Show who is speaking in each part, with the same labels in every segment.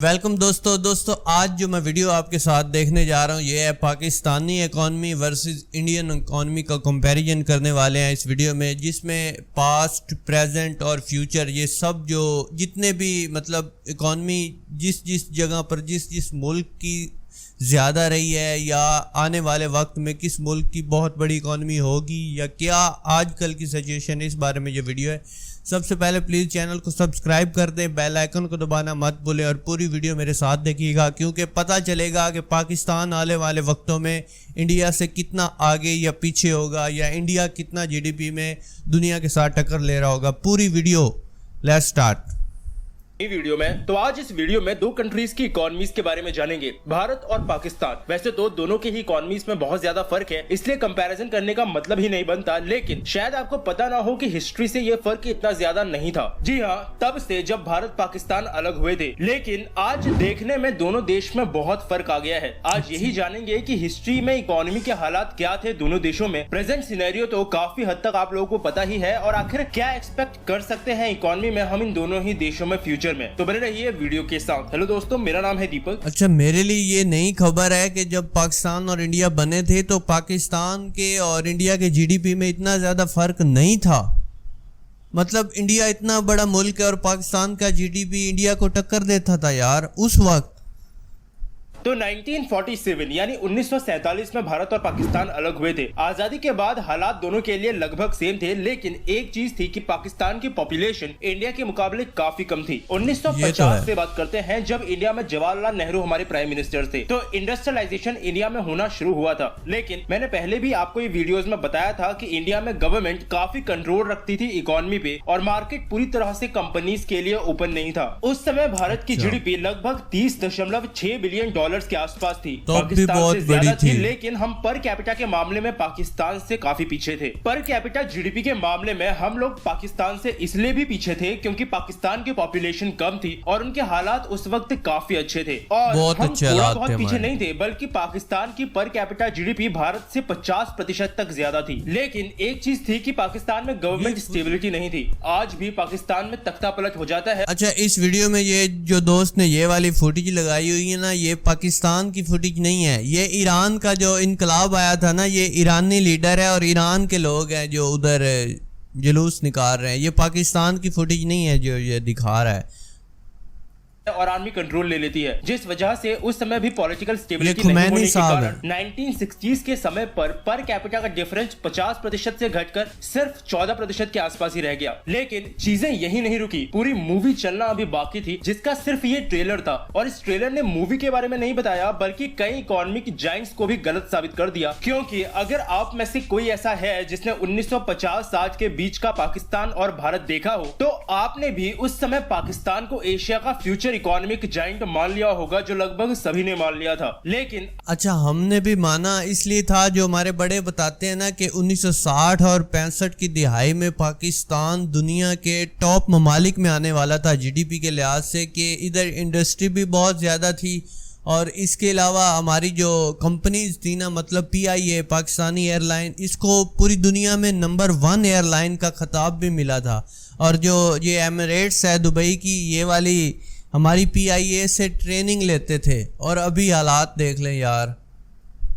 Speaker 1: Welcome दोस्तों आज जो मैं वीडियो आपके साथ देखने जा रहा हूँ ये है Pakistani economy versus Indian economy का कंपैरिजन करने वाले हैं इस वीडियो में, जिसमें पास्ट प्रेजेंट और फ्यूचर ये सब जो जितने भी मतलब इकॉनमी जिस जगह पर जिस मुल्क की ज़्यादा रही है या आने वाले वक्त में किस मुल्क की बहुत बड़ी इकॉनमी होगी या क्या आजकल की सिचुएशन है, इस बारे में ये वीडियो है। सबसे पहले प्लीज़ चैनल को सब्सक्राइब कर दें, बेल आइकन को दबाना मत भूलें और पूरी वीडियो मेरे साथ देखिएगा, क्योंकि पता चलेगा कि पाकिस्तान आने वाले वक्तों में इंडिया से कितना आगे या पीछे होगा या इंडिया कितना जीडीपी में दुनिया के साथ टक्कर ले रहा होगा। पूरी वीडियो लेट्स स्टार्ट।
Speaker 2: वीडियो में तो आज इस वीडियो में दो कंट्रीज की इकोनॉमीज के बारे में जानेंगे, भारत और पाकिस्तान। वैसे तो दोनों के ही इकोनॉमीज में बहुत ज्यादा फर्क है, इसलिए कंपैरिजन करने का मतलब ही नहीं बनता, लेकिन शायद आपको पता ना हो कि हिस्ट्री से ये फर्क इतना ज्यादा नहीं था। जी हाँ, तब से जब भारत पाकिस्तान अलग हुए थे, लेकिन आज देखने में दोनों देश में बहुत फर्क आ गया है। आज यही जानेंगे कि हिस्ट्री में इकोनॉमी के हालात क्या थे दोनों देशों में। प्रेजेंट सिनेरियो तो काफी हद तक आप लोगों को पता ही है, और आखिर क्या एक्सपेक्ट कर सकते हैं इकोनॉमी में हम इन दोनों ही देशों में फ्यूचर में। तो बने रहिए वीडियो के साथ। हेलो दोस्तों, मेरा नाम है दीपक।
Speaker 1: अच्छा, मेरे लिए ये नई खबर है कि जब पाकिस्तान और इंडिया बने थे तो पाकिस्तान के और इंडिया के जीडीपी में इतना ज्यादा फर्क नहीं था। मतलब इंडिया इतना बड़ा मुल्क है और पाकिस्तान का जीडीपी इंडिया को टक्कर देता था यार उस वक्त।
Speaker 2: तो 1947 यानी 1947 में भारत और पाकिस्तान अलग हुए थे। आजादी के बाद हालात दोनों के लिए लगभग सेम थे, लेकिन एक चीज थी कि पाकिस्तान की पॉपुलेशन इंडिया के मुकाबले काफी कम थी। 1950 से बात करते हैं, जब इंडिया में जवाहरलाल नेहरू हमारे प्राइम मिनिस्टर थे, तो इंडस्ट्रियलाइजेशन इंडिया में होना शुरू हुआ था। लेकिन मैंने पहले भी आपको ये वीडियोस में बताया था कि इंडिया में गवर्नमेंट काफी कंट्रोल रखती थी इकोनॉमी पे, और मार्केट पूरी तरह से कंपनीज के लिए ओपन नहीं था। उस समय भारत की जीडीपी लगभग 30.6 बिलियन डॉलर के आसपास थी,
Speaker 1: तो
Speaker 2: पाकिस्तान से ज्यादा थी, लेकिन हम पर कैपिटा के मामले में पाकिस्तान से काफी पीछे थे। पर कैपिटा जीडीपी के मामले में हम लोग पाकिस्तान से इसलिए भी पीछे थे क्योंकि पाकिस्तान की पॉपुलेशन कम थी और उनके हालात उस वक्त काफी अच्छे थे, और हम थोड़ा बहुत पीछे नहीं थे, बल्कि पाकिस्तान की पर कैपिटा जीडीपी भारत से 50% तक ज्यादा थी। लेकिन एक चीज थी कि पाकिस्तान में गवर्नमेंट स्टेबिलिटी नहीं थी। आज भी पाकिस्तान में तख्ता पलट हो जाता है।
Speaker 1: अच्छा, इस वीडियो में ये जो दोस्त ने ये वाली फुटेज लगाई हुई है ना, ये पाकिस्तान की फुटेज नहीं है, ये ईरान का जो इनकलाब आया था ना, ये ईरानी लीडर है और ईरान के लोग हैं जो उधर जुलूस निकाल रहे हैं। ये पाकिस्तान की फुटेज नहीं है जो ये दिखा रहा है,
Speaker 2: और आर्मी कंट्रोल ले लेती है, जिस वजह से उस समय भी पॉलिटिकल स्टेबिलिटी नहीं होने के कारण 1960s के समय पर कैपिटा का डिफरेंस 50% से घटकर सिर्फ 14% के आसपास ही रह गया। लेकिन चीजें यही नहीं रुकी, पूरी मूवी चलना अभी बाकी थी, जिसका सिर्फ ये ट्रेलर था, और इस ट्रेलर ने मूवी के बारे में नहीं बताया बल्कि कई इकोनॉमिक जाइंट्स को भी गलत साबित कर दिया। क्योंकि अगर आप में से कोई ऐसा है जिसने 1950-60 के बीच का पाकिस्तान और भारत देखा हो, तो आपने भी उस समय पाकिस्तान को एशिया का फ्यूचर इकोनॉमिक जाइंट मान लिया होगा, जो लगभग सभी ने मान लिया था। लेकिन
Speaker 1: अच्छा, हमने भी माना इसलिए था, जो हमारे बड़े बताते हैं ना कि 1960 और 65 की दिहाई में पाकिस्तान दुनिया के टॉप ममालिक में आने वाला था जीडीपी के लिहाज से, कि इधर इंडस्ट्री भी बहुत ज़्यादा थी और इसके अलावा हमारी जो कंपनीज थी ना, मतलब PIA पाकिस्तानी एयरलाइन, इसको पूरी दुनिया में नंबर 1 एयरलाइन का खिताब भी मिला था। और जो ये एमिरेट्स है दुबई की, ये वाली हमारी PIA से ट्रेनिंग लेते थे, और अभी हालात देख लें यार।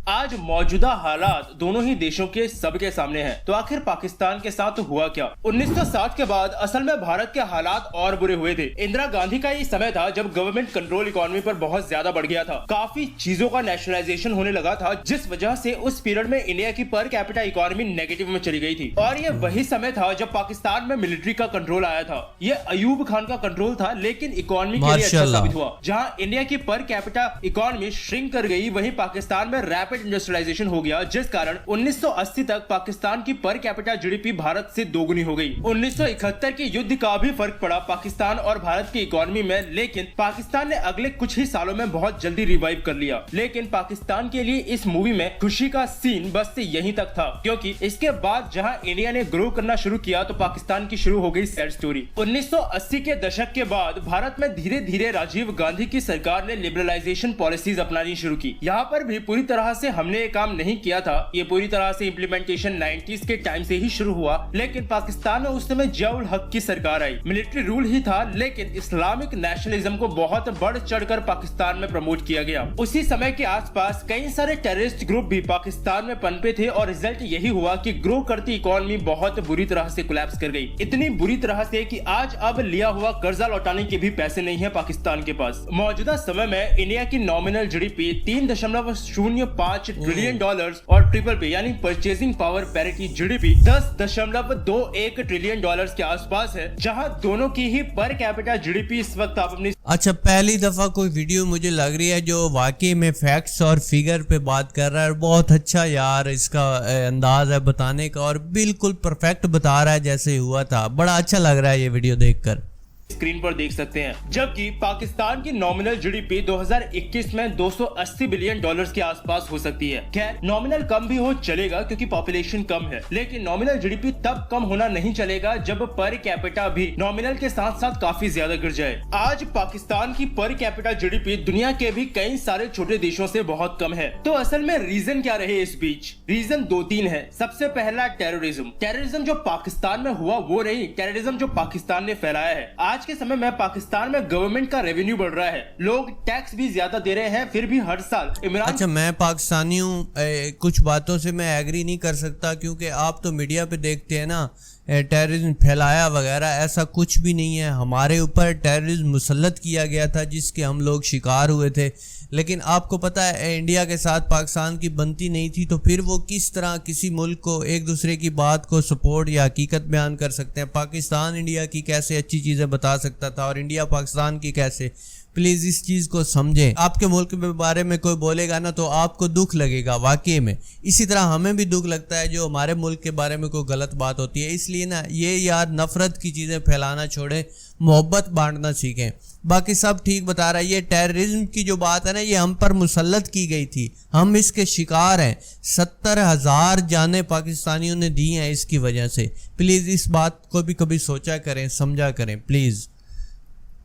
Speaker 2: आज मौजूदा हालात दोनों ही देशों के सबके सामने हैं। तो आखिर पाकिस्तान के साथ हुआ क्या? 1960 के बाद असल में भारत के हालात और बुरे हुए थे। इंदिरा गांधी का ये समय था जब गवर्नमेंट कंट्रोल इकोनॉमी पर बहुत ज्यादा बढ़ गया था, काफी चीजों का नेशनलाइजेशन होने लगा था, जिस वजह से उस पीरियड में इंडिया की पर कैपिटा इकोनॉमी नेगेटिव में चली गई थी। और ये वही समय था जब पाकिस्तान में मिलिट्री का कंट्रोल आया था। ये अयूब खान का कंट्रोल था, लेकिन इकोनॉमी के लिए अच्छा साबित हुआ। जहाँ इंडिया की पर कैपिटा इकोनॉमी श्रिंक कर गई, वहीं पाकिस्तान में रैपिड इंडस्ट्रियलाइजेशन हो गया, जिस कारण 1980 तक पाकिस्तान की पर कैपिटा जीडीपी भारत से दोगुनी हो गई। 1971 के युद्ध का भी फर्क पड़ा पाकिस्तान और भारत की इकोनॉमी में, लेकिन पाकिस्तान ने अगले कुछ ही सालों में बहुत जल्दी रिवाइव कर लिया। लेकिन पाकिस्तान के लिए इस मूवी में खुशी का सीन बस से यहीं तक था, क्योंकि इसके बाद जहां इंडिया ने ग्रो करना शुरू किया तो पाकिस्तान की शुरू हो गई सैड स्टोरी। 1980 के दशक के बाद भारत में धीरे धीरे राजीव गांधी की सरकार ने लिबरलाइजेशन पॉलिसीज अपनानी शुरू की। यहाँ पर भी पूरी तरह से हमने ये काम नहीं किया था। ये पूरी तरह से इम्प्लीमेंटेशन 90s के टाइम से ही शुरू हुआ, लेकिन पाकिस्तान में उस समय जियाउल हक की सरकार आई। मिलिट्री रूल ही था, लेकिन इस्लामिक नेशनलिज्म को बहुत बढ़ चढ़कर पाकिस्तान में प्रमोट किया गया। उसी समय के आसपास कई सारे टेररिस्ट ग्रुप भी पाकिस्तान में पनपे थे और रिजल्ट यही हुआ कि ग्रो करती इकोनॉमी बहुत बुरी तरह से कोलैप्स कर गई। इतनी बुरी तरह से कि आज अब लिया हुआ कर्जा लौटाने के भी पैसे नहीं है पाकिस्तान के पास। मौजूदा समय में इंडिया की नॉमिनल जीडीपी 3.05 ट्रिलियन डॉलर्स और ट्रिपल पे यानी purchasing power parity GDP 10.21 trillion dollars के आसपास है, जहां दोनों की ही पर कैपिटा जीडीपी इस वक्त आप अपनी।
Speaker 1: अच्छा, पहली दफा कोई वीडियो मुझे लग रही है जो वाकई में फैक्ट्स और फिगर पे बात कर रहा है। बहुत अच्छा यार इसका अंदाज है बताने का और बिल्कुल परफेक्ट बता रहा है जैसे हुआ था। बड़ा अच्छा लग रहा है ये वीडियो देखकर।
Speaker 2: स्क्रीन पर देख सकते हैं, जबकि पाकिस्तान की नॉमिनल जीडीपी 2021 में 280 बिलियन डॉलर्स के आसपास हो सकती है। खैर, नॉमिनल कम भी हो चलेगा क्योंकि पॉपुलेशन कम है, लेकिन नॉमिनल जीडीपी तब कम होना नहीं चलेगा जब पर कैपिटा भी नॉमिनल के साथ साथ काफी ज्यादा गिर जाए। आज पाकिस्तान की पर कैपिटा जीडीपी दुनिया के भी कई सारे छोटे देशों से बहुत कम है। तो असल में रीजन क्या रहे इस बीच? रीजन 2-3 है। सबसे पहला टेररिज्म जो पाकिस्तान में हुआ वो नहीं, टेररिज्म जो पाकिस्तान ने फैलाया है। आज के समय में पाकिस्तान में गवर्नमेंट का रेवेन्यू बढ़ रहा है, लोग टैक्स भी ज्यादा दे रहे हैं, फिर भी हर साल इमरान।
Speaker 1: अच्छा, मैं पाकिस्तानी हूँ, कुछ बातों से मैं एग्री नहीं कर सकता क्योंकि आप तो मीडिया पे देखते हैं ना टेररिज्म फैलाया वगैरह, ऐसा कुछ भी नहीं है। हमारे ऊपर टेररिज्म मुसल्लत किया गया था जिसके हम लोग शिकार हुए थे, लेकिन आपको पता है इंडिया के साथ पाकिस्तान की बनती नहीं थी, तो फिर वो किस तरह किसी मुल्क को एक दूसरे की बात को सपोर्ट या हकीकत बयान कर सकते हैं। पाकिस्तान इंडिया की कैसे अच्छी चीज़ें बता सकता था और इंडिया पाकिस्तान की कैसे। प्लीज़ इस चीज़ को समझें। आपके मुल्क के बारे में कोई बोलेगा ना तो आपको दुख लगेगा वाकई में, इसी तरह हमें भी दुख लगता है जो हमारे मुल्क के बारे में कोई गलत बात होती है। इसलिए ना ये यार नफरत की चीज़ें फैलाना छोड़ें, मोहब्बत बांटना सीखें। बाकी सब ठीक बता रहा है। ये टेररिज्म की जो बात है ना, ये हम पर मुसल्लत की गई थी, हम इसके शिकार हैं। 70,000 जानें पाकिस्तानियों ने दी हैं इसकी वजह से। प्लीज़ इस बात को भी कभी सोचा करें, समझा करें प्लीज़।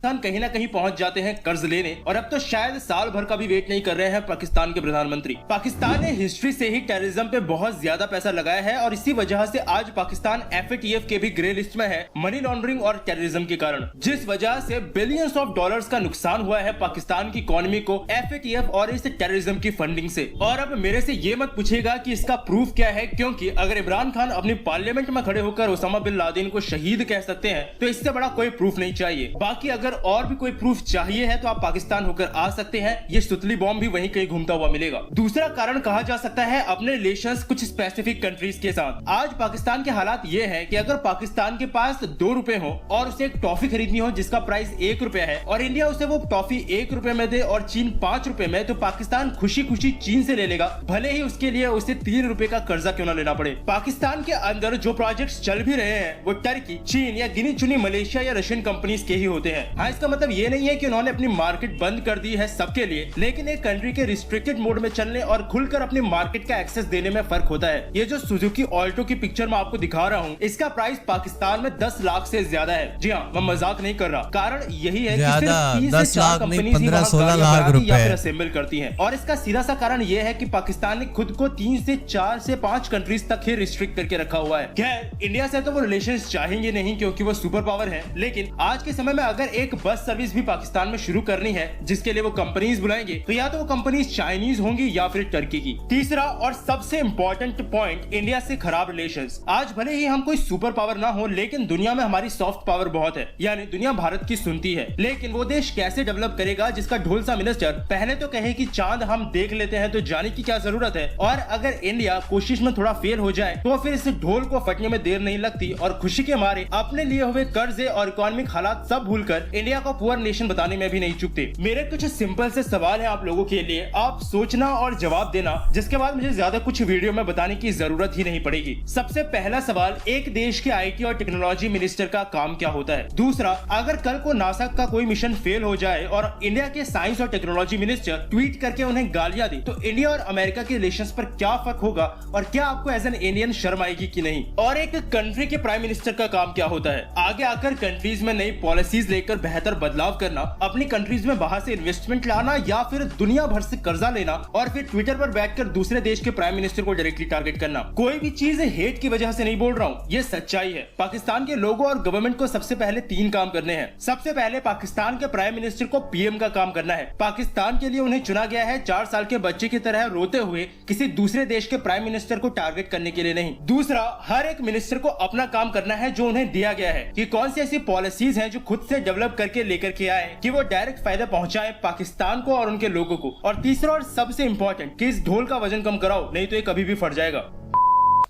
Speaker 2: कहीं ना कहीं पहुंच जाते हैं कर्ज लेने, और अब तो शायद साल भर का भी वेट नहीं कर रहे हैं पाकिस्तान के प्रधानमंत्री। पाकिस्तान ने हिस्ट्री से ही टेररिज्म पे बहुत ज्यादा पैसा लगाया है और इसी वजह से आज पाकिस्तान FATF के भी ग्रे लिस्ट में है, मनी लॉन्ड्रिंग और टेररिज्म के कारण, जिस वजह से बिलियंस ऑफ डॉलर्स का नुकसान हुआ है पाकिस्तान की इकोनॉमी को FATF और इस टेररिज्म की फंडिंग से। और अब मेरे से ये मत पूछेगा कि इसका प्रूफ क्या है, क्योंकि अगर इमरान खान अपनी पार्लियामेंट में खड़े होकर ओसामा बिन लादेन को शहीद कह सकते हैं तो इससे बड़ा कोई प्रूफ नहीं चाहिए। बाकी अगर और भी कोई प्रूफ चाहिए है तो आप पाकिस्तान होकर आ सकते हैं, ये सुतली बॉम्ब भी वहीं कहीं घूमता हुआ मिलेगा। दूसरा कारण कहा जा सकता है अपने रिलेशंस कुछ स्पेसिफिक कंट्रीज के साथ। आज पाकिस्तान के हालात ये है कि अगर पाकिस्तान के पास 2 रुपए हो और उसे एक टॉफी खरीदनी हो जिसका प्राइस 1 रुपया है और इंडिया उसे वो टॉफी 1 रुपए में दे और चीन 5 रुपए में, तो पाकिस्तान खुशी खुशी चीन से ले लेगा, भले ही उसके लिए उसे 3 रुपए का कर्जा क्यों ना लेना पड़े। पाकिस्तान के अंदर जो प्रोजेक्ट्स चल भी रहे हैं वो टर्की, चीन या गिनी चुनी मलेशिया या रशियन कंपनीज के ही होते हैं। हाँ, इसका मतलब ये नहीं है कि उन्होंने अपनी मार्केट बंद कर दी है सबके लिए, लेकिन एक कंट्री के रिस्ट्रिक्टेड मोड में चलने और खुलकर अपनी मार्केट का एक्सेस देने में फर्क होता है। ये जो सुजुकी ऑल्टो की पिक्चर मैं आपको दिखा रहा हूँ, इसका प्राइस पाकिस्तान में 10 लाख से ज्यादा है। जी हाँ, मैं मजाक नहीं कर रहा। कारण यही है कि सिर्फ 3 से 4 कंपनीज 15-16 लाख रुपए या फिर असेंबल करती हैं, और इसका सीधा सा कारण ये है कि पाकिस्तान ने खुद को 3 से 4 से 5 कंट्रीज तक ही रिस्ट्रिक्ट करके रखा हुआ है। खैर, इंडिया से तो वो रिलेशंस चाहेंगे नहीं क्योंकि वो सुपर पावर है, लेकिन आज के समय में अगर एक बस सर्विस भी पाकिस्तान में शुरू करनी है जिसके लिए वो कंपनीज बुलाएंगे, तो या तो वो कंपनीज चाइनीज होंगी या फिर टर्की की। तीसरा और सबसे इंपॉर्टेंट पॉइंट, इंडिया से खराब रिलेशंस। आज भले ही हम कोई सुपर पावर ना हो, लेकिन दुनिया में हमारी सॉफ्ट पावर बहुत है, यानी दुनिया भारत की सुनती है। लेकिन वो देश कैसे डेवलप करेगा जिसका ढोल सा मिनिस्टर पहले तो कहे कि चांद हम देख लेते हैं तो जाने की क्या जरूरत है, और अगर इंडिया कोशिश में थोड़ा फेल हो जाए तो फिर इस ढोल को फटने में देर नहीं लगती और खुशी के मारे अपने लिए हुए कर्जे और इकोनॉमिक हालात सब भूलकर इंडिया को पुअर नेशन बताने में भी नहीं चुकते। मेरे कुछ सिंपल से सवाल है आप लोगों के लिए, आप सोचना और जवाब देना, जिसके बाद मुझे ज्यादा कुछ वीडियो में बताने की जरूरत ही नहीं पड़ेगी। सबसे पहला सवाल, एक देश के IT और टेक्नोलॉजी मिनिस्टर का काम क्या होता है? दूसरा, अगर कल को नासा का कोई मिशन फेल हो जाए और इंडिया के साइंस और टेक्नोलॉजी मिनिस्टर ट्वीट करके उन्हें गालियां दे, तो इंडिया और अमेरिका के रिलेशंस पर क्या फर्क होगा और क्या आपको एज एन इंडियन शर्म आएगी कि नहीं? और एक कंट्री के प्राइम मिनिस्टर का काम क्या होता है? आगे आकर कंट्रीज में नई पॉलिसीज लेकर बेहतर बदलाव करना, अपनी कंट्रीज में बाहर से इन्वेस्टमेंट लाना या फिर दुनिया भर से कर्जा लेना और फिर ट्विटर पर बैठकर दूसरे देश के प्राइम मिनिस्टर को डायरेक्टली टारगेट करना। कोई भी चीज हेट की वजह से नहीं बोल रहा हूँ, ये सच्चाई है। पाकिस्तान के लोगों और गवर्नमेंट को सबसे पहले 3 काम करने हैं। सबसे पहले पाकिस्तान के प्राइम मिनिस्टर को पीएम का काम करना है। पाकिस्तान के लिए उन्हें चुना गया है 4 साल के बच्चे की तरह रोते हुए किसी दूसरे देश के प्राइम मिनिस्टर को टारगेट करने के लिए नहीं। दूसरा, हर एक मिनिस्टर को अपना काम करना है जो उन्हें दिया गया है कि कौन सी ऐसी पॉलिसीज हैं जो खुद से डेवलप करके लेकर के आए कि वो डायरेक्ट फायदा पहुंचाए पाकिस्तान को और उनके लोगों को। और तीसरा और सबसे इंपॉर्टेंट कि इस ढोल का वजन कम कराओ, नहीं तो ये कभी भी फट जाएगा।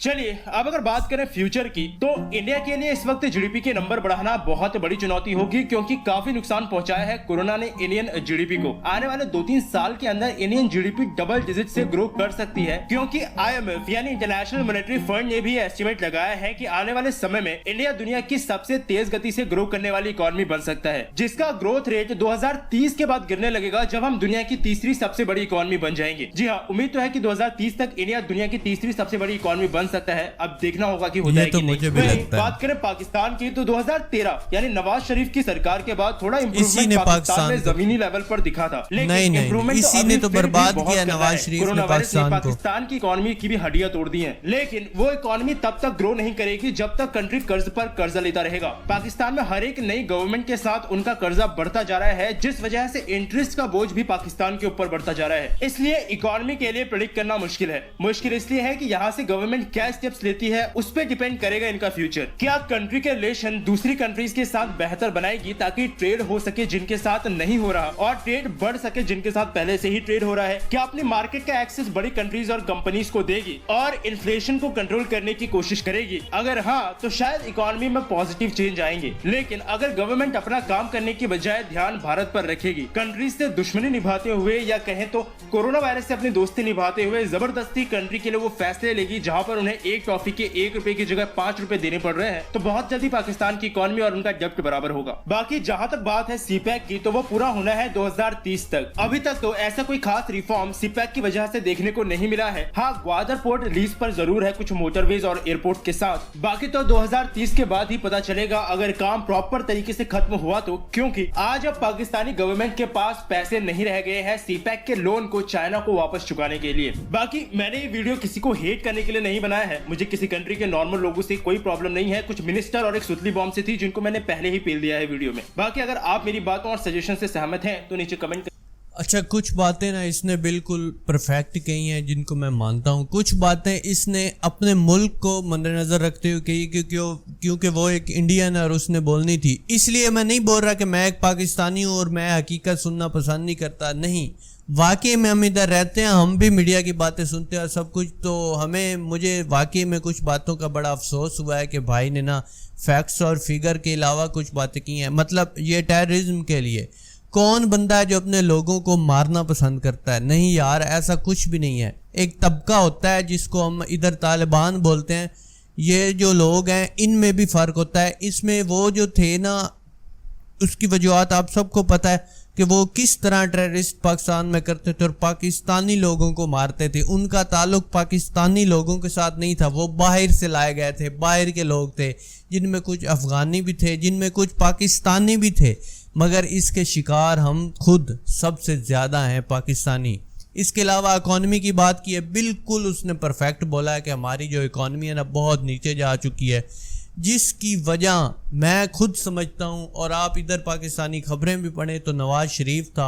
Speaker 2: चलिए अब अगर बात करें फ्यूचर की, तो इंडिया के लिए इस वक्त जीडीपी के नंबर बढ़ाना बहुत बड़ी चुनौती होगी क्योंकि काफी नुकसान पहुंचाया है कोरोना ने इंडियन जीडीपी को। आने वाले 2-3 साल के अंदर इंडियन जीडीपी डबल डिजिट से ग्रो कर सकती है क्योंकि IMF यानी इंटरनेशनल मॉनेटरी फंड ने भी एस्टिमेट लगाया है कि आने वाले समय में इंडिया दुनिया की सबसे तेज गति से ग्रो करने वाली इकोनॉमी बन सकता है, जिसका ग्रोथ रेट 2030 के बाद गिरने लगेगा जब हम दुनिया की तीसरी सबसे बड़ी इकोनॉमी बन जाएंगे। जी हाँ, उम्मीद तो है कि 2030 तक इंडिया दुनिया की तीसरी सबसे बड़ी इकोनॉमी बन सकता है। अब देखना होगा कि होता है कि
Speaker 1: मुझे भी लगता है।
Speaker 2: बात करें पाकिस्तान की, तो 2013 यानी नवाज शरीफ की सरकार के बाद थोड़ा
Speaker 1: इसी
Speaker 2: इंप्रूवमेंट
Speaker 1: ने
Speaker 2: पाकिस्तान में जमीनी लेवल पर दिखा था, लेकिन
Speaker 1: नहीं, इसी ने तो बर्बाद किया नवाज शरीफ ने
Speaker 2: पाकिस्तान की इकोनॉमी की भी हड्डियां तोड़ दी हैं। लेकिन वो इकोनॉमी तब तक ग्रो नहीं करेगी जब तक कंट्री कर्ज पर कर्जा लेता रहेगा। पाकिस्तान में हर एक नई गवर्नमेंट के साथ उनका कर्जा बढ़ता जा रहा है, जिस वजह से इंटरेस्ट का बोझ भी पाकिस्तान के ऊपर बढ़ता जा रहा है। इसलिए इकोनॉमी के लिए प्रेडिक्ट करना मुश्किल है। मुश्किल इसलिए है कि यहाँ से गवर्नमेंट क्या स्टेप्स लेती है उस पर डिपेंड करेगा इनका फ्यूचर। क्या कंट्री के रिलेशन दूसरी कंट्रीज के साथ बेहतर बनाएगी ताकि ट्रेड हो सके जिनके साथ नहीं हो रहा और ट्रेड बढ़ सके जिनके साथ पहले से ही ट्रेड हो रहा है। क्या अपनी मार्केट का एक्सेस बड़ी कंट्रीज और कंपनीज को देगी और इन्फ्लेशन को कंट्रोल करने की कोशिश करेगी? अगर हाँ, तो शायद इकोनॉमी में पॉजिटिव चेंज आएंगे। लेकिन अगर गवर्नमेंट अपना काम करने की बजाय ध्यान भारत पर रखेगी, कंट्रीज से दुश्मनी निभाते हुए या कहें तो कोरोना वायरस से अपनी दोस्ती निभाते हुए जबरदस्ती कंट्री के लिए वो फैसले लेगी जहाँ पर उन्हें एक टॉफी के 1 रुपए की जगह 5 रुपए देने पड़ रहे हैं, तो बहुत जल्दी पाकिस्तान की इकोनॉमी और उनका डेब्ट बराबर होगा। बाकी जहां तक बात है सीपैक की, तो वो पूरा होना है 2030 तक। अभी तक तो ऐसा कोई खास रिफॉर्म सीपैक की वजह से देखने को नहीं मिला है। हाँ, ग्वादर पोर्ट लीज पर जरूर है कुछ मोटरवेज और एयरपोर्ट के साथ। बाकी तो 2030 के बाद ही पता चलेगा अगर काम प्रॉपर तरीके से खत्म हुआ तो, क्योंकि आज अब पाकिस्तानी गवर्नमेंट के पास पैसे नहीं रह गए हैं सीपैक के लोन को चाइना को वापस चुकाने के लिए। बाकी मैंने ये वीडियो किसी को हेट करने के लिए नहीं बनाया है। मुझे किसी कंट्री के नॉर्मल लोगों से कोई प्रॉब्लम नहीं है। कुछ मिनिस्टर और एक सुतली बॉम्ब से थी जिनको मैंने पहले ही पेल दिया है वीडियो में। बाकी अगर आप मेरी बातों और सजेशन से सहमत हैं तो नीचे कमेंट कर।
Speaker 1: अच्छा, कुछ बातें ना इसने बिल्कुल परफेक्ट कही हैं जिनको मैं मानता हूँ। कुछ बातें इसने अपने मुल्क को मद्देनजर रखते हुए कही क्योंकि वो एक इंडियन है और उसने बोलनी थी। इसलिए मैं नहीं बोल रहा कि मैं एक पाकिस्तानी हूँ और मैं हकीकत सुनना पसंद नहीं करता। नहीं, वाकई में हम इधर रहते हैं, हम भी मीडिया की बातें सुनते हैं सब कुछ। तो मुझे वाकई में कुछ बातों का बड़ा अफसोस हुआ है कि भाई ने ना फैक्ट्स और फिगर के अलावा कुछ बातें की हैं। मतलब ये टेररिज्म के लिए कौन बंदा है जो अपने लोगों को मारना पसंद करता है? नहीं यार, ऐसा कुछ भी नहीं है। एक तबका होता है जिसको हम इधर तालिबान बोलते हैं। ये जो लोग हैं इनमें भी फ़र्क होता है। इसमें वो जो थे ना, उसकी वजूहत आप सबको पता है कि वो किस तरह टेररिस्ट पाकिस्तान में करते थे और पाकिस्तानी लोगों को मारते थे। उनका ताल्लुक पाकिस्तानी लोगों के साथ नहीं था, वो बाहर से लाए गए थे, बाहर के लोग थे, जिनमें कुछ अफगानी भी थे, जिनमें कुछ पाकिस्तानी भी थे। मगर इसके शिकार हम खुद सबसे ज़्यादा हैं, पाकिस्तानी। इसके अलावा इकॉनमी की बात की है, बिल्कुल उसने परफेक्ट बोला है कि हमारी जो इकॉनमी है ना बहुत नीचे जा चुकी है, जिसकी वजह मैं खुद समझता हूँ। और आप इधर पाकिस्तानी खबरें भी पढ़ें तो नवाज शरीफ था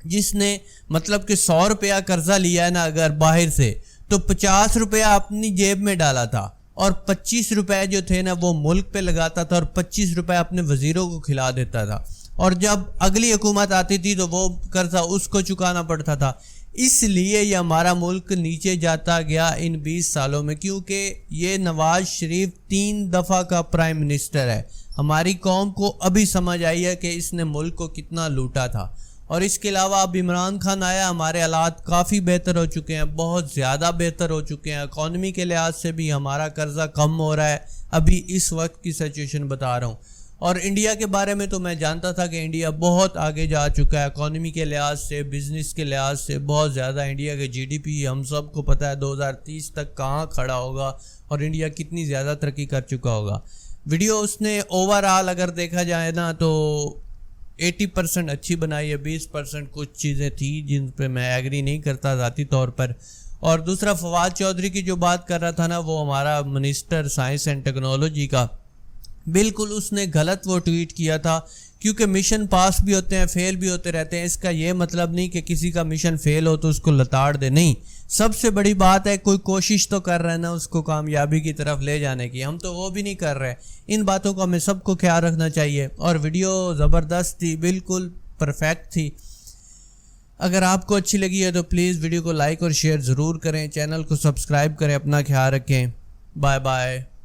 Speaker 1: जिसने मतलब कि 100 रुपया कर्जा लिया है ना अगर बाहर से, तो 50 रुपया अपनी जेब में डाला था और 25 रुपए जो थे ना वो मुल्क पे लगाता था और 25 रुपए अपने वजीरों को खिला देता था। और जब अगली हुकूमत आती थी तो वो कर्जा उसको चुकाना पड़ता था। इसलिए ये हमारा मुल्क नीचे जाता गया इन 20 सालों में, क्योंकि ये नवाज शरीफ 3 दफ़ा का प्राइम मिनिस्टर है। हमारी कौम को अभी समझ आई है कि इसने मुल्क को कितना लूटा था। और इसके अलावा अब इमरान खान आया, हमारे हालात काफ़ी बेहतर हो चुके हैं, बहुत ज़्यादा बेहतर हो चुके हैं। इकॉनमी के लिहाज से भी हमारा कर्जा कम हो रहा है। अभी इस वक्त की सिचुएशन बता रहा हूँ। और इंडिया के बारे में तो मैं जानता था कि इंडिया बहुत आगे जा चुका है इकॉनमी के लिहाज से, बिज़नेस के लिहाज से बहुत ज़्यादा। इंडिया के जीडीपी हम सबको पता है 2030 तक कहाँ खड़ा होगा और इंडिया कितनी ज़्यादा तरक्की कर चुका होगा। वीडियो उसने ओवरऑल अगर देखा जाए ना तो 80% अच्छी बनाई है, 20% कुछ चीज़ें थी जिन पे मैं एग्री नहीं करता ज़ाती तौर पर। और दूसरा फवाद चौधरी की जो बात कर रहा था ना, वो हमारा मिनिस्टर साइंस एंड टेक्नोलॉजी का, बिल्कुल उसने गलत वो ट्वीट किया था, क्योंकि मिशन पास भी होते हैं फेल भी होते रहते हैं। इसका ये मतलब नहीं कि किसी का मिशन फेल हो तो उसको लताड़ दे, नहीं। सबसे बड़ी बात है कोई कोशिश तो कर रहा है ना उसको कामयाबी की तरफ ले जाने की, हम तो वो भी नहीं कर रहे। इन बातों का हमें सबको ख्याल रखना चाहिए। और वीडियो ज़बरदस्त थी, बिल्कुल परफेक्ट थी। अगर आपको अच्छी लगी है तो प्लीज़ वीडियो को लाइक और शेयर ज़रूर करें, चैनल को सब्सक्राइब करें, अपना ख्याल रखें। Bye bye.